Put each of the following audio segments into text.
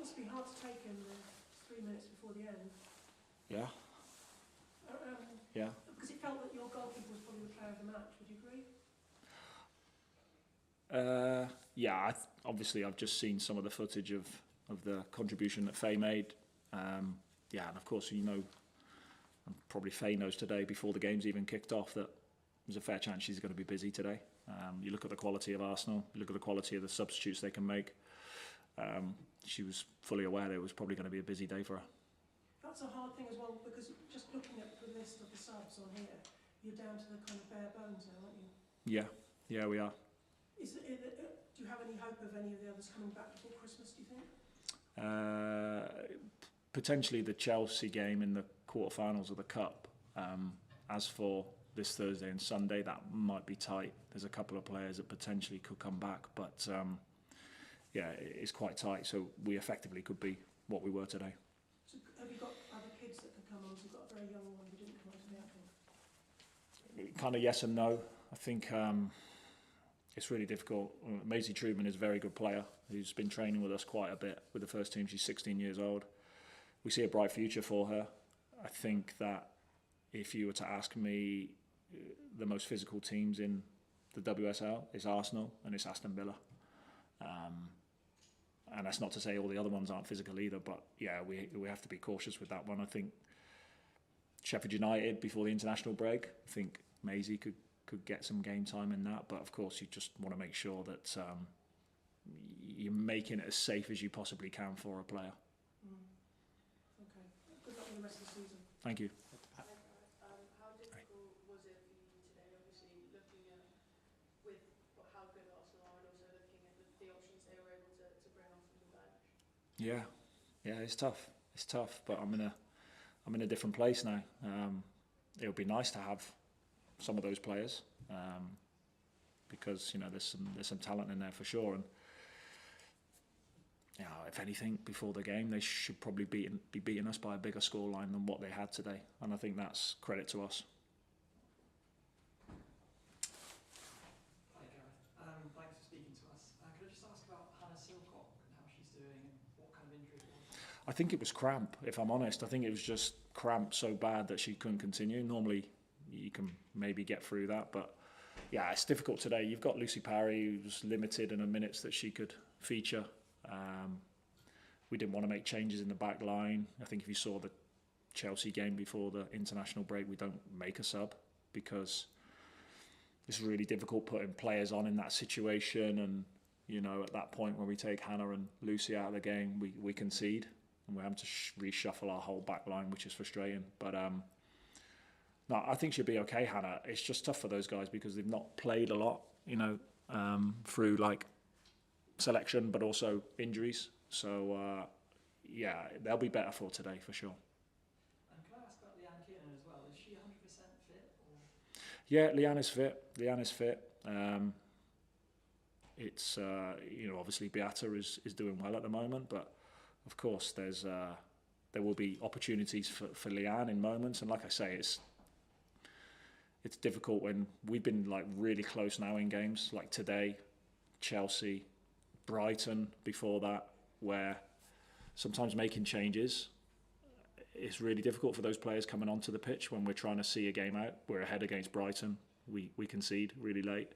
must be hard to take in the 3 minutes before the end. Yeah. Yeah. Because it felt that your goalkeeper was probably the player of the match. Would you agree? Yeah. Obviously, I've just seen some of the footage of the contribution that Faye made. Yeah, and of course, you know, and probably Faye knows today before the game's even kicked off that there's a fair chance she's going to be busy today. You look at the quality of Arsenal, you look at the quality of the substitutes they can make. She was fully aware that it was probably going to be a busy day for her. That's a hard thing as well, because just looking at the list of the subs on here, you're down to the kind of bare bones now, aren't you? Yeah, we are. Do you have any hope of any of the others coming back before Christmas, do you think? Potentially the Chelsea game in the quarterfinals of the Cup. As for this Thursday and Sunday, that might be tight. There's a couple of players that potentially could come back, but yeah, it's quite tight. So we effectively could be what we were today. So have you got other kids that can come on? You've got a very young one who didn't come onto the outfield. Kind of yes and no. I think it's really difficult. Maisie Truman is a very good player who's been training with us quite a bit with the first team. She's 16 years old. We see a bright future for her. I think that if you were to ask me, the most physical teams in the WSL is Arsenal and it's Aston Villa. And that's not to say all the other ones aren't physical either, but yeah, we have to be cautious with that one. I think Sheffield United before the international break, I think Maisie could get some game time in that, but of course you just want to make sure that you're making it as safe as you possibly can for a player. Okay. Good luck with the rest of the season. Thank you. How difficult was it for you today, obviously looking at with how good Arsenal are and also looking at the options they were able to bring off from the bench? Yeah, it's tough. It's tough, but I'm in a different place now. It would be nice to have some of those players because you know there's some talent in there for sure, and you know, if anything before the game they should probably be beating us by a bigger scoreline than what they had today, and I think that's credit to us. Hi Gareth, thanks for speaking to us. Could I just ask about Hannah Silcock and how she's doing and what kind of injury it was? I think it was cramp, if I'm honest. I think it was just cramp so bad that she couldn't continue. Normally you can maybe get through that, but yeah, it's difficult today. You've got Lucy Parry, who's limited in the minutes that she could feature. We didn't want to make changes in the back line. I think if you saw the Chelsea game before the international break, we don't make a sub because it's really difficult putting players on in that situation, and you know, at that point when we take Hannah and Lucy out of the game, we concede and we're having to reshuffle our whole back line, which is frustrating. But no, I think she'll be okay, Hannah. It's just tough for those guys because they've not played a lot, you know, through like selection, but also injuries. So yeah, they'll be better for today for sure. And can I ask about Leanne Kiernan as well? Is she 100% fit? Or? Yeah, Leanne is fit. It's you know, obviously Beata is doing well at the moment, but of course there will be opportunities for Leanne in moments, and like I say, it's difficult when we've been like really close now in games like today, Chelsea, Brighton before that, where sometimes making changes is really difficult for those players coming onto the pitch when we're trying to see a game out. We're ahead against Brighton, we concede really late.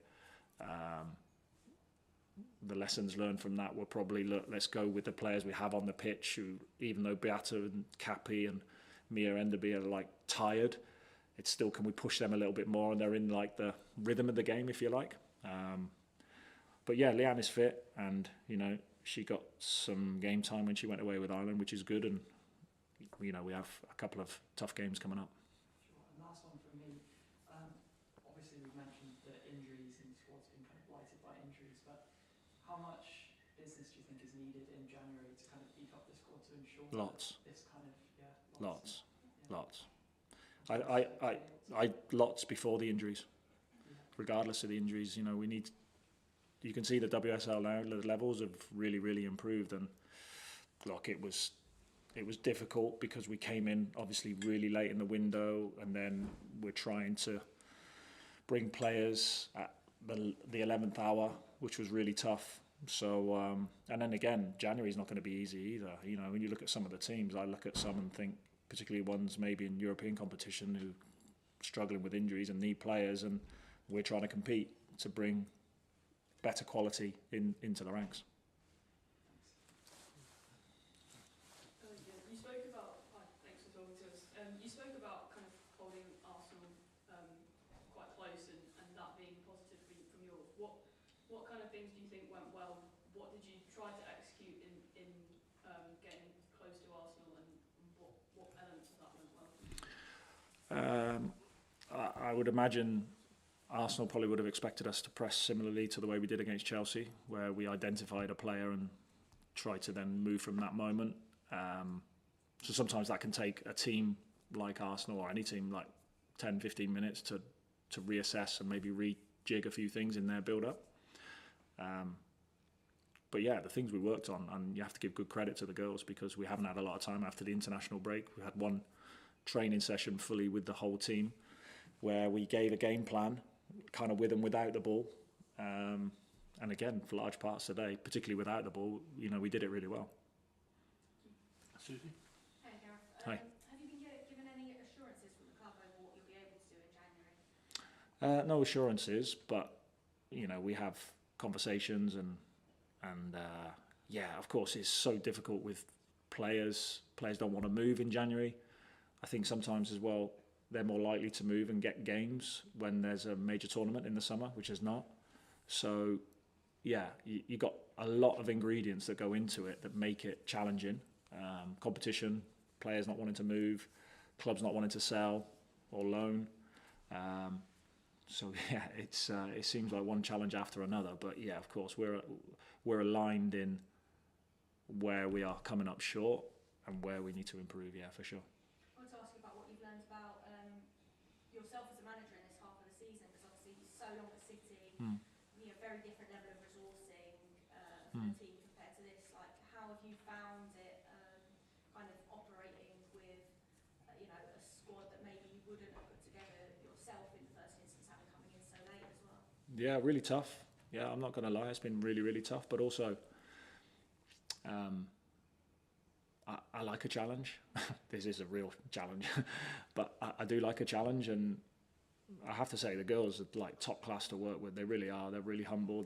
The lessons learned from that were probably, look, let's go with the players we have on the pitch who, even though Beata and Cappy and Mia Enderby are like tired, it's still, can we push them a little bit more, and they're in like the rhythm of the game, if you like. But yeah, Leanne is fit, and you know, she got some game time when she went away with Ireland, which is good, and you know, we have a couple of tough games coming up. Sure. And last one from me. Obviously we've mentioned that injuries and the squad's been kind of blighted by injuries, but how much business do you think is needed in January to kind of beef up the squad to ensure Lots. this kind of Lots. Yeah. Lots before the injuries. Regardless of the injuries, you know, we need. You can see the WSL now. The levels have really improved, and look, it was difficult because we came in obviously really late in the window, and then we're trying to bring players at the 11th hour, which was really tough. So, and then again, January's not going to be easy either. You know, when you look at some of the teams, I look at some and think, particularly ones maybe in European competition who are struggling with injuries and need players, and we're trying to compete to bring better quality into the ranks. You spoke about, thanks for talking to us. You spoke about kind of holding Arsenal quite close and that being positive from yours. What kind of things do you think went well? What did you try to execute in getting close to Arsenal, and what elements of that went well? I would imagine Arsenal probably would have expected us to press similarly to the way we did against Chelsea, where we identified a player and tried to then move from that moment. So sometimes that can take a team like Arsenal, or any team, like 10, 15 minutes to reassess and maybe rejig a few things in their build-up. But yeah, the things we worked on, and you have to give good credit to the girls, because we haven't had a lot of time after the international break. We had one training session fully with the whole team, where we gave a game plan, kind of with and without the ball. And again, for large parts today, particularly without the ball, you know, we did it really well. Susie? Hi, Gareth. Hi. Have you been given any assurances from the club over what you'll be able to do in January? No assurances, but you know, we have conversations, and yeah, of course, it's so difficult with players. Players don't want to move in January. I think sometimes as well, they're more likely to move and get games when there's a major tournament in the summer, which is not. So yeah, you got a lot of ingredients that go into it that make it challenging. Competition, players not wanting to move, clubs not wanting to sell or loan. So yeah, it seems like one challenge after another. But yeah, of course, we're aligned in where we are coming up short and where we need to improve. Yeah, for sure. I want to ask you about what you've learned about yourself as a manager in this half of the season, because obviously you're so long at City, you know, very different level of resourcing for the team compared to this. Like, how have you found it kind of operating with you know, a squad that maybe you wouldn't have put together yourself in the first instance, having coming in so late as well? Yeah, really tough. Yeah, I'm not going to lie, it's been really, really tough. But also, I like a challenge. This is a real challenge, but I do like a challenge, and I have to say the girls are like top class to work with. They really are. They're really humble.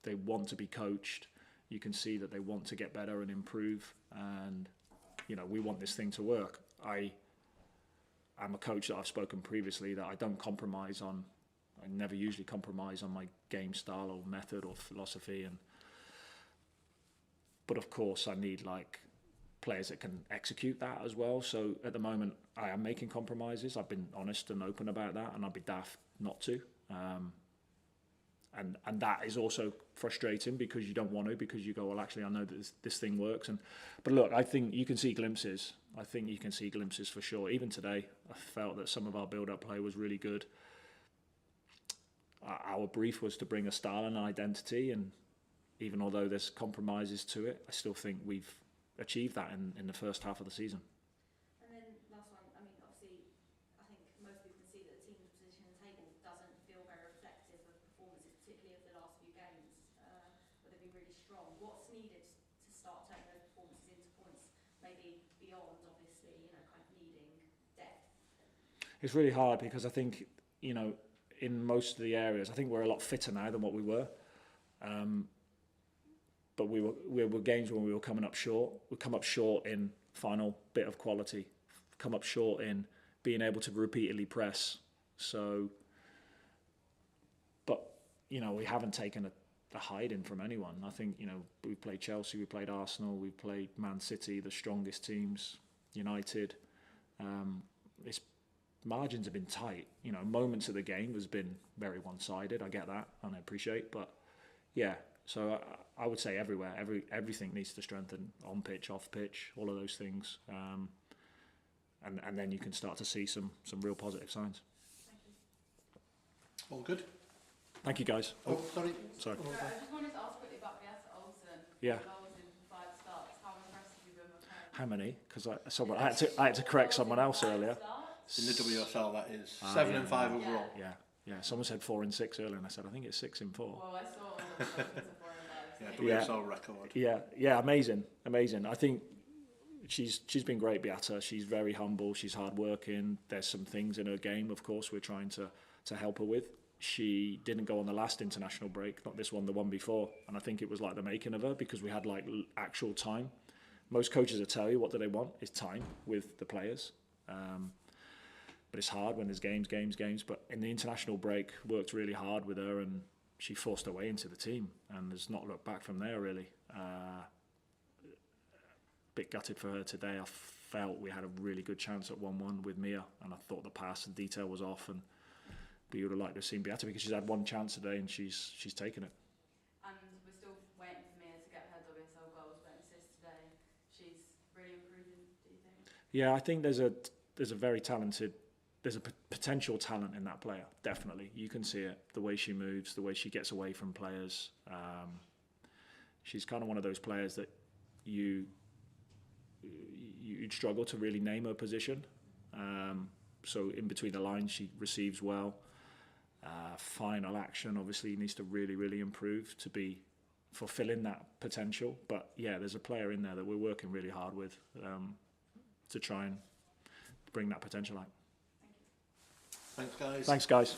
They want to be coached. You can see that they want to get better and improve, and you know, we want this thing to work. I'm a coach that I've spoken previously that I don't compromise on. I never usually compromise on my game style or method or philosophy, but of course I need like players that can execute that as well. So at the moment I am making compromises. I've been honest and open about that, and I'd be daft not to. And that is also frustrating, because you don't want to, because you go, well, actually I know that this thing works. But look, I think you can see glimpses. I think you can see glimpses for sure. Even today, I felt that some of our build-up play was really good. Our brief was to bring a style and an identity, and even although there's compromises to it, I still think we've achieved that in the first half of the season. And then last one, I mean, obviously, I think most people can see that the team's position in the table doesn't feel very reflective of performances, particularly of the last few games, where they've been really strong. What's needed to start turning those performances into points, maybe beyond, obviously, you know, kind of needing depth? It's really hard, because I think, you know, in most of the areas, I think we're a lot fitter now than what we were. But we were games when we were coming up short. We come up short in final bit of quality, come up short in being able to repeatedly press. So, but you know, we haven't taken a hiding from anyone. I think, you know, we played Chelsea, we played Arsenal, we played Man City, the strongest teams, United. It's margins have been tight. You know, moments of the game has been very one-sided. I get that, and I appreciate, but yeah. So I would say everywhere, everything needs to strengthen, on pitch, off pitch, all of those things, and then you can start to see some real positive signs. Thank you. All good? Thank you, guys. Oh, sorry. Sorry. I just wanted to ask quickly about Beata Olsen. Yeah. Goals in 5 starts. How impressed have you been with her? How many? Because I had to correct someone else earlier. In the WSL, that is 7 yeah. and 5 overall. Yeah. Someone said 4 and 6 earlier, and I said I think it's 6 and 4. Well, I saw on Yeah, WSL record. Yeah, amazing. I think she's been great, Beata. She's very humble. She's hardworking. There's some things in her game, of course, we're trying to help her with. She didn't go on the last international break, not this one, the one before. And I think it was like the making of her, because we had like actual time. Most coaches will tell you what do they want is time with the players. But it's hard when there's games. But in the international break, worked really hard with her, and she forced her way into the team and has not looked back from there, really. Bit gutted for her today. I felt we had a really good chance at 1-1 with Mia, and I thought the pass and detail was off. But you would have liked to have seen Beata, because she's had one chance today and she's taken it. And we're still waiting for Mia to get her WSL goals, but assists today. She's really improving, do you think? Yeah, I think there's a very talented, there's a potential talent in that player, definitely. You can see it, the way she moves, the way she gets away from players. She's kind of one of those players that you'd struggle to really name her position. So in between the lines, she receives well. Final action, obviously, needs to really, really improve to be fulfilling that potential. But yeah, there's a player in there that we're working really hard with to try and bring that potential out. Thanks, guys. Thanks, guys.